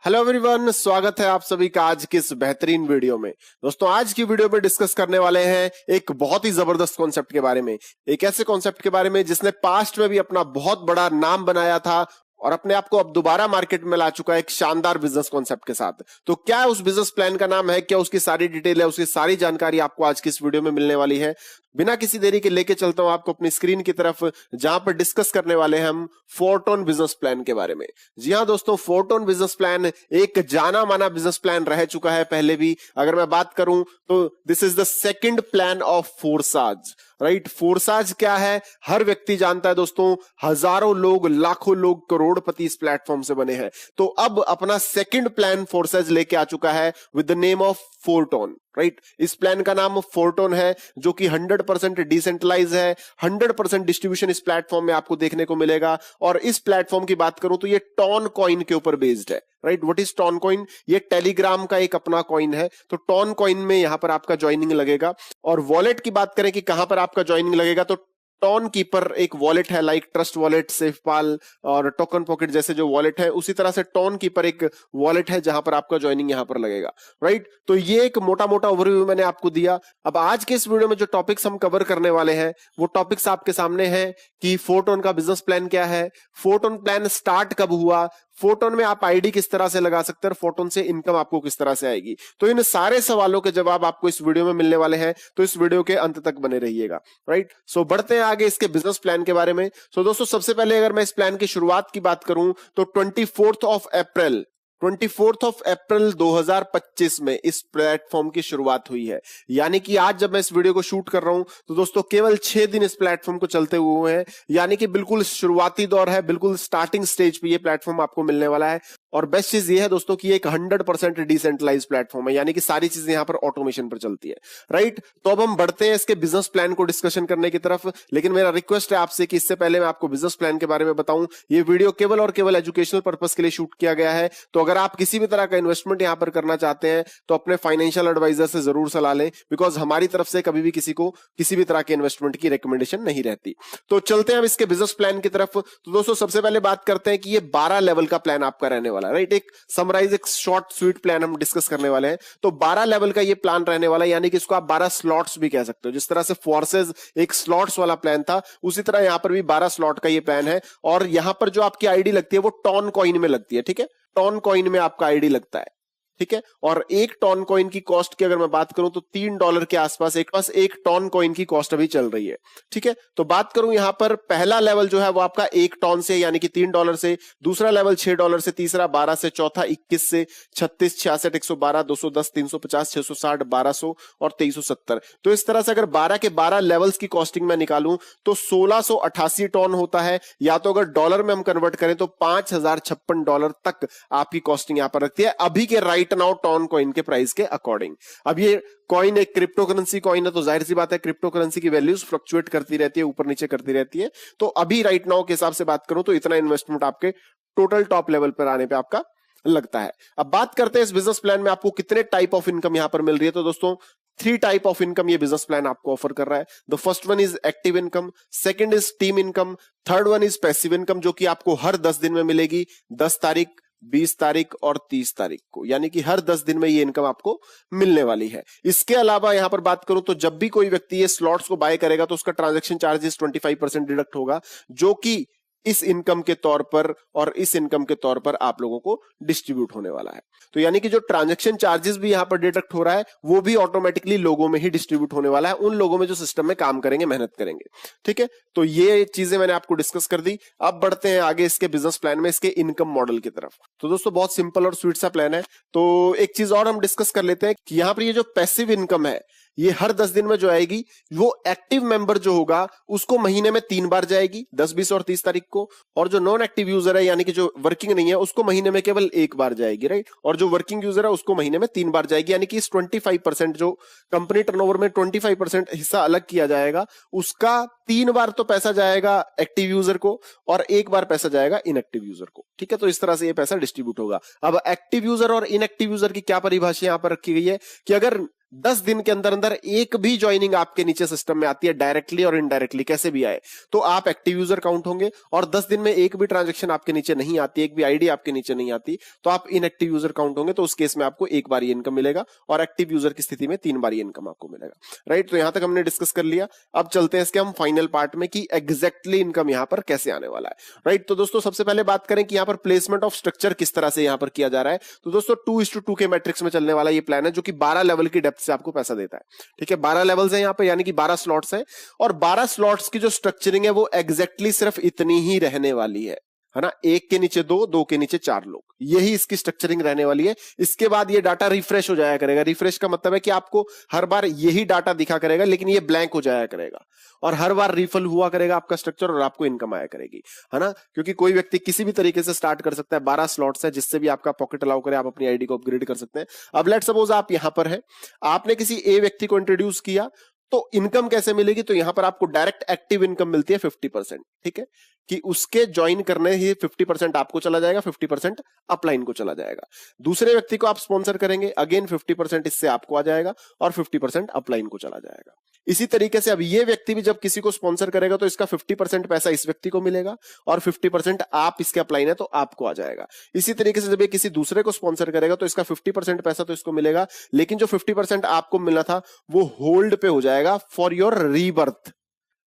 Hello everyone, स्वागत है आप सभी का आज की इस बेहतरीन वीडियो में। दोस्तों, आज की वीडियो में डिस्कस करने वाले हैं एक बहुत ही जबरदस्त कॉन्सेप्ट के बारे में, एक ऐसे कॉन्सेप्ट के बारे में जिसने पास्ट में भी अपना बहुत बड़ा नाम बनाया था और अपने आप को अब दोबारा मार्केट में ला चुका है एक शानदार बिजनेस कॉन्सेप्ट के साथ। तो क्या उस बिजनेस प्लान का नाम है, क्या उसकी सारी डिटेल है, उसकी सारी जानकारी आपको आज की इस वीडियो में मिलने वाली है। बिना किसी देरी के लेके चलता हूं आपको अपनी स्क्रीन की तरफ, जहां पर डिस्कस करने वाले हैं हम फोरटोन बिजनेस प्लान के बारे में। जी हां दोस्तों, फोरटोन बिजनेस प्लान एक जाना माना बिजनेस प्लान रह चुका है पहले भी। अगर मैं बात करूं तो this is the second plan of Forsage, right. Forsage क्या है, हर व्यक्ति जानता है दोस्तों। हजारों लोग, लाखों लोग, करोड़पति इस प्लेटफॉर्म से बने हैं। तो अब अपना सेकंड प्लान फोरसाज लेके आ चुका है with the name of Fortone, right. इस प्लान का नाम फोरटोन है, जो कि 100% डिसेंट्रलाइज है। 100% डिस्ट्रीब्यूशन इस प्लेटफॉर्म में आपको देखने को मिलेगा। और इस प्लेटफॉर्म की बात करूं तो ये टॉन कॉइन के ऊपर बेस्ड है, right. What is TON coin? ये टेलीग्राम का एक अपना कॉइन है। तो टॉन कॉइन में यहां पर आपका ज्वाइनिंग लगेगा। और वॉलेट की बात करें कि कहां पर आपका ज्वाइनिंग लगेगा, तो टॉन कीपर एक वॉलेट है, लाइक ट्रस्ट वॉलेट, सेफपाल और टोकन पॉकेट जैसे जो वॉलेट है, उसी तरह से टॉन कीपर एक वॉलेट है जहां पर आपका ज्वाइनिंग यहां पर लगेगा, राइट। तो ये एक मोटा मोटा ओवरव्यू मैंने आपको दिया। अब आज के इस वीडियो में जो टॉपिक्स हम कवर करने वाले हैं वो टॉपिक्स आपके सामने हैं कि फोरटोन का बिजनेस प्लान क्या है, फोरटोन प्लान स्टार्ट कब हुआ, फोरटोन में आप आईडी किस तरह से लगा सकते हैं, फोरटोन से इनकम आपको किस तरह से आएगी। तो इन सारे सवालों के जवाब आपको इस वीडियो में मिलने वाले हैं। तो इस वीडियो के अंत तक बने रहिएगा, राइट। सो बढ़ते हैं आगे इसके बिजनेस प्लान के बारे में। सो दोस्तों, सबसे पहले अगर मैं इस प्लान की शुरुआत की बात करूं तो 24 अप्रैल 2025 में इस प्लेटफॉर्म की शुरुआत हुई है। यानी कि आज जब मैं इस वीडियो को शूट कर रहा हूं तो दोस्तों केवल 6 दिन इस प्लेटफॉर्म को चलते हुए हैं। यानी कि बिल्कुल शुरुआती दौर है, बिल्कुल स्टार्टिंग स्टेज पे ये प्लेटफॉर्म आपको मिलने वाला है। और बेस्ट चीज ये है दोस्तों कि ये एक 100% डिसेंट्रलाइज प्लेटफॉर्म है, यानी कि सारी चीजें यहां पर ऑटोमेशन पर चलती है, राइट। तो अब हम बढ़ते हैं इसके बिजनेस प्लान को डिस्कशन करने की तरफ। लेकिन मेरा रिक्वेस्ट है आपसे कि इससे पहले मैं आपको बिजनेस प्लान के बारे में बताऊं, ये वीडियो केवल और केवल एजुकेशनल पर्पस के लिए शूट किया गया है। तो अगर आप किसी भी तरह का इन्वेस्टमेंट यहां पर करना चाहते हैं तो अपने फाइनेंशियल एडवाइजर से जरूर सलाह लें, बिकॉज हमारी तरफ से कभी भी किसी को किसी भी तरह के इन्वेस्टमेंट की रिकमेंडेशन नहीं रहती। तो चलते हैं अब इसके बिजनेस प्लान की तरफ। तो दोस्तों सबसे पहले बात करते हैं कि ये 12 लेवल का प्लान आपका रहने वाला है, राइट। एक समराइज, एक शॉर्ट स्वीट प्लान हम डिस्कस करने वाले हैं। तो 12 लेवल का ये प्लान रहने वाला है, यानी कि इसको आप 12 स्लॉट्स भी कह सकते हो। जिस तरह से फोर्सेज एक स्लॉट्स वाला प्लान था, उसी तरह यहां पर भी 12 स्लॉट का ये प्लान है। और यहां पर जो आपकी आईडी लगती है वो टॉन कॉइन में लगती है, ठीक है। टॉन कॉइन में आपका आईडी लगता है, ठीक है। और एक टॉन कॉइन की कॉस्ट की अगर मैं बात करूं तो $3 के आसपास एक टॉन कॉइन की कॉस्ट अभी चल रही है, ठीक है। तो बात करूं यहां पर पहला लेवल जो है वो आपका 1 टॉन से, यानी कि $3 से, दूसरा लेवल $6 से, तीसरा 12 से, चौथा 21 से, 36, 66, 112, 210, 350, 660, 1200 और 2370। तो इस तरह से अगर 12 के 12 लेवल्स की कॉस्टिंग में निकालूं तो 1688 टॉन होता है। या तो अगर डॉलर में हम कन्वर्ट करें तो $5056 तक आपकी कॉस्टिंग यहां पर रखती है अभी के राइट नाउ टॉन कॉइन के प्राइस के अकॉर्डिंग। अब ये कॉइन एक क्रिप्टो करेंसी कॉइन है, तो जाहिर सी बात है क्रिप्टो करेंसी की वैल्यूज फ्लक्चुएट करती रहती है, ऊपर नीचे करती रहती है। तो अभी राइट नाउ के हिसाब से बात करूं तो इतना इन्वेस्टमेंट आपके टोटल टॉप लेवल पर आने पे आपका लगता है। अब बात करते हैं इस बिजनेस प्लान में आपको कितने टाइप ऑफ इनकम यहां पर मिल रही है। तो दोस्तों 3 टाइप ऑफ इनकम ये बिजनेस प्लान आपको ऑफर कर रहा है। The first one is active income, second is team income, third one is passive income, जो कि आपको हर 10 दिन में मिलेगी। 10 तारीख, 20 तारीख और 30 तारीख को, यानी कि हर 10 दिन में ये इनकम आपको मिलने वाली है। इसके अलावा यहां पर बात करूं तो जब भी कोई व्यक्ति ये स्लॉट्स को बाय करेगा तो उसका ट्रांजैक्शन चार्जेस 25% डिडक्ट होगा, जो कि इस इनकम के तौर पर और इस इनकम के तौर पर आप लोगों को डिस्ट्रीब्यूट होने वाला है। तो यानी कि जो ट्रांजैक्शन चार्जेस भी यहां पर डिडक्ट हो रहा है वो भी ऑटोमेटिकली लोगों में ही डिस्ट्रीब्यूट होने वाला है, उन लोगों में जो सिस्टम में काम करेंगे, मेहनत करेंगे, ठीक है। तो ये चीजें मैंने आपको डिस्कस कर दी। अब बढ़ते हैं आगे इसके बिजनेस प्लान में, इसके इनकम मॉडल की तरफ। तो दोस्तों बहुत सिंपल और स्वीट सा प्लान है। तो एक चीज और हम डिस्कस कर लेते हैं कि यहां पर ये जो पैसिव इनकम है ये हर 10 दिन में जो आएगी वो एक्टिव मेंबर जो होगा उसको महीने में 3 बार जाएगी, 10, 20 और 30 तारीख को। और जो नॉन एक्टिव यूजर है, यानी कि जो वर्किंग नहीं है, उसको महीने में केवल 1 बार जाएगी, राइट। और जो वर्किंग यूजर है उसको महीने में 3 बार जाएगी। यानी कि इस 25% जो कंपनी टर्नओवर में 25% हिस्सा अलग किया जाएगा, उसका 3 बार तो पैसा जाएगा एक्टिव यूजर को और 1 बार पैसा जाएगा इनएक्टिव यूजर को। ठीक है, तो इस तरह से ये पैसा डिस्ट्रीब्यूट होगा। अब एक्टिव यूजर और इनएक्टिव यूजर की क्या परिभाषा यहां पर रखी गई है कि अगर 10 दिन के अंदर अंदर एक भी ज्वाइनिंग आपके नीचे सिस्टम में आती है, डायरेक्टली और इनडायरेक्टली कैसे भी आए, तो आप एक्टिव यूजर काउंट होंगे। और 10 दिन में एक भी ट्रांजैक्शन आपके नीचे नहीं आती, एक भी आईडी आपके नीचे नहीं आती, तो आप इनएक्टिव यूजर काउंट होंगे। तो उस केस में आपको 1 बार ये इनकम मिलेगा और एक्टिव यूजर की स्थिति में 3 बार ये इनकम आपको मिलेगा। राइट, तो यहां तक हमने डिस्कस कर लिया। अब चलते हैं इसके हम फाइनल पार्ट में कि एग्जैक्टली इनकम यहां पर कैसे आने वाला है। राइट, तो दोस्तों सबसे पहले बात करें कि यहां पर प्लेसमेंट ऑफ स्ट्रक्चर किस तरह से यहां पर किया जा रहा है। तो दोस्तों 2:2 के मैट्रिक्स में चलने वाला ये प्लान है जो कि 12 लेवल की डेप्थ से आपको पैसा देता है। ठीक है, 12 लेवल्स हैं यहाँ पे, यानी कि 12 स्लॉट्स हैं और 12 स्लॉट्स की जो स्ट्रक्चरिंग है वो एग्जैक्टली सिर्फ इतनी ही रहने वाली है ना। 1 के नीचे 2, 2 के नीचे 4 लोग, यही इसकी स्ट्रक्चरिंग रहने वाली है। इसके बाद ये डाटा रिफ्रेश हो जाया करेगा। रिफ्रेश का मतलब है कि आपको हर बार यही डाटा दिखा करेगा, लेकिन ये ब्लैंक हो जाया करेगा और हर बार रिफिल हुआ करेगा आपका स्ट्रक्चर और आपको इनकम आया करेगी, है ना। क्योंकि कोई व्यक्ति किसी भी तरीके से स्टार्ट कर सकता है। 12 स्लॉट्स है जिससे भी आपका पॉकेट अलाउ करे, आप अपनी आईडी को अपग्रेड कर सकते हैं। अब लेट्स सपोज आप यहां पर है, आपने किसी ए व्यक्ति को इंट्रोड्यूस किया, तो इनकम कैसे मिलेगी, तो यहां पर आपको डायरेक्ट एक्टिव इनकम मिलती है 50%। ठीक है, कि उसके ज्वाइन करने ही 50% आपको चला जाएगा, 50% अपलाइन को चला जाएगा। दूसरे व्यक्ति को आप स्पॉन्सर करेंगे, अगेन 50% इससे आपको आ जाएगा और 50% अपलाइन को चला जाएगा। इसी तरीके से अब ये व्यक्ति भी जब किसी को स्पॉन्सर करेगा तो इसका 50% पैसा इस व्यक्ति को मिलेगा और 50% आप इसके अपलाइन है तो आपको आ जाएगा। इसी तरीके से जब ये किसी दूसरे को स्पॉन्सर करेगा तो इसका 50% पैसा तो इसको मिलेगा, लेकिन जो 50% आपको मिलना था वो होल्ड पे हो जाएगा फॉर योर रीबर्थ।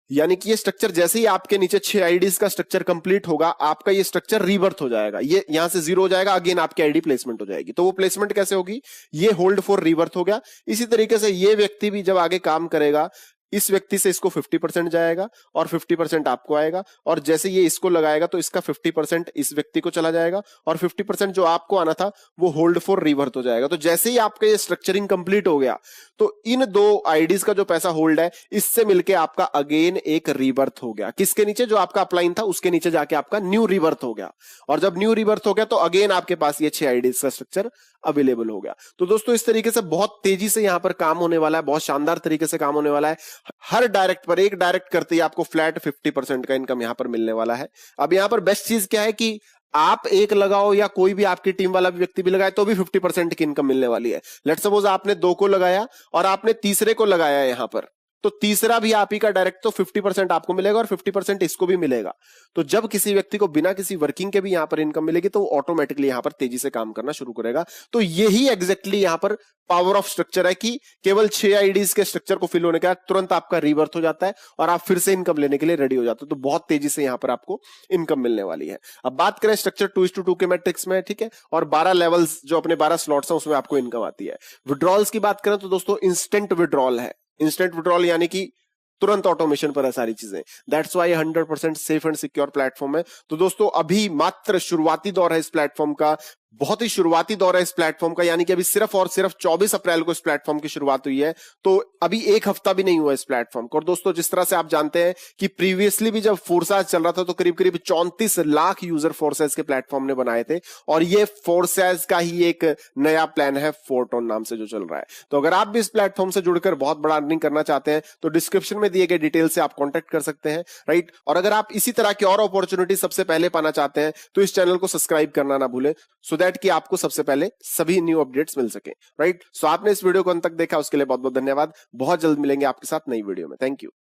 यानी कि ये स्ट्रक्चर जैसे ही आपके नीचे 6 आईडीज का स्ट्रक्चर कंप्लीट होगा, आपका ये स्ट्रक्चर रीबर्थ हो जाएगा। ये यहां से 0 हो जाएगा, अगेन आपकी आईडी प्लेसमेंट हो जाएगी। तो वो प्लेसमेंट कैसे होगी, ये होल्ड फॉर रीबर्थ हो गया। इसी तरीके से ये व्यक्ति भी जब आगे काम करेगा, इस व्यक्ति से इसको 50% जाएगा और 50% आपको आएगा, और जैसे ये इसको लगाएगा तो इसका 50% इस व्यक्ति को चला जाएगा और 50% जो आपको आना था वो होल्ड फॉर रिवर्थ हो जाएगा। तो जैसे ही आपका ये स्ट्रक्चरिंग कंप्लीट हो गया तो इन 2 आईडीज का जो पैसा होल्ड है इससे मिलके आपका अगेन एक रिवर्थ हो गया। किसके नीचे, जो आपका अपलाइन था उसके नीचे जाके आपका न्यू रिवर्थ हो गया, और जब न्यू रिवर्थ हो गया तो अगेन आपके पास ये 6 आईडीज का स्ट्रक्चर अवेलेबल हो गया। तो दोस्तों इस तरीके से बहुत तेजी से यहां पर काम होने वाला है, बहुत शानदार तरीके से काम होने वाला है। हर डायरेक्ट पर एक डायरेक्ट करते ही आपको फ्लैट 50% का इनकम यहां पर मिलने वाला है। अब यहां पर बेस्ट चीज क्या है कि आप एक लगाओ या कोई भी आपकी टीम वाला भी व्यक्ति भी लगाए तो भी 50% की इनकम मिलने वाली है। लेट्स सपोज आपने 2 को लगाया और आपने तीसरे को लगाया यहां पर, तो तीसरा भी आप ही का डायरेक्ट, तो 50% आपको मिलेगा और 50% इसको भी मिलेगा। तो जब किसी व्यक्ति को बिना किसी वर्किंग के भी यहां पर इनकम मिलेगी तो वो ऑटोमेटिकली यहां पर तेजी से काम करना शुरू करेगा। तो यही एग्जैक्टली यहां पर पावर ऑफ स्ट्रक्चर है कि केवल 6 आईडीज के स्ट्रक्चर को फिल होने के बाद तुरंत आपका रीबर्थ हो जाता है और आप फिर से इनकम लेने के लिए रेडी हो जाते हो। तो बहुत तेजी से यहां पर आपको इनकम मिलने वाली है। अब बात करें स्ट्रक्चर 2:2 के मैट्रिक्स में, ठीक है, और 12 लेवल्स जो अपने 12 स्लॉट्स हैं उसमें आपको इनकम आती है। विड्रॉल्स की बात करें तो दोस्तों इंस्टेंट विड्रॉल है। इंस्टेंट विड्रॉल यानी कि तुरंत ऑटोमेशन पर है सारी चीजें। That's why 100% safe and secure platform है। तो दोस्तों अभी मात्र शुरुआती दौर है इस प्लेटफॉर्म का, बहुत ही शुरुआती दौर है इस प्लेटफॉर्म का, यानी कि अभी सिर्फ और सिर्फ 24 अप्रैल को इस प्लेटफॉर्म की शुरुआत हुई है। तो अभी 1 हफ्ता भी नहीं हुआ इस प्लेटफॉर्म को। और दोस्तों जिस तरह से आप जानते हैं कि प्रीवियसली भी जब फोर्साज चल रहा था तो करीब करीब 34 लाख यूजर फोर्सेज के प्लेटफॉर्म ने बनाए थे, और ये फोर्सेज का ही एक नया प्लान है फोर्टोन नाम से जो चल रहा है। तो अगर आप भी इस प्लेटफॉर्म से जुड़कर बहुत बड़ा अर्निंग करना चाहते हैं तो डिस्क्रिप्शन में दिए गए डिटेल से आप कॉन्टेक्ट कर सकते हैं, राइट। और अगर आप इसी तरह की और अपॉर्चुनिटी सबसे पहले पाना चाहते हैं तो इस चैनल को सब्सक्राइब करना ना भूलें, सो दैट कि आपको सबसे पहले सभी न्यू अपडेट्स मिल सके, राइट। सो आपने इस वीडियो को अंत तक देखा उसके लिए बहुत बहुत धन्यवाद। बहुत जल्द मिलेंगे आपके साथ नई वीडियो में। Thank you.